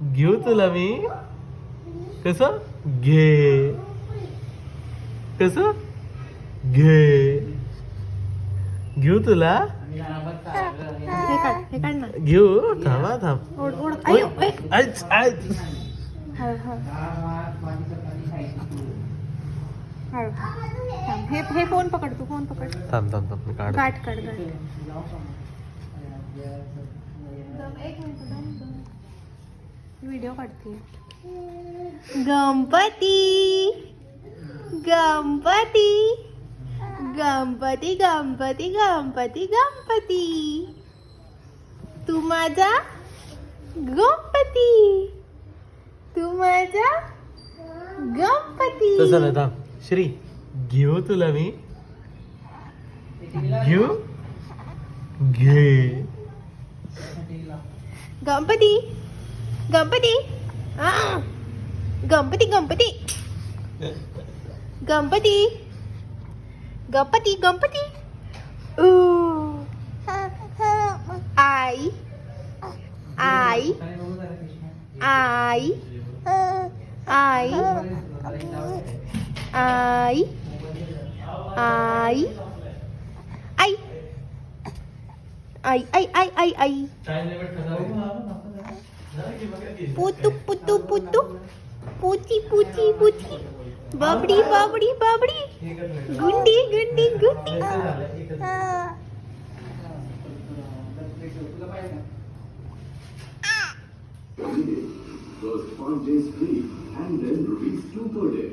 घेऊ तुला मी कसं घे कसं घे घेऊ तुला हे काढ ना. घेऊ थांबा थांब ओढ ओढ. ओय, अयो, ए. आईच, आईच. हळू हळू हळू. थांब. हे फोन पकड, तू फोन पकड. थांब थांब थांब मी काढ गाठ काढ गाठ. एक मिनिट व्हिडिओ काढते. गणपती गणपती गणपती गणपती गणपती गणपती तू माझा गणपती तू माझा गणपती. तसं नाही थांब श्री घेऊ तुला मी घेऊ घे गणपती गणपती आ गणपती गणपती गणपती गणपती गणपती आई आई आई आई आई आई आई आई आई आई आई पुतू पुतू पुतू पुती पुती पुती बाबडी बाबडी बाबडी गुंडी गुंडी गुंडी. First 5 days free and then rupees 2 per day.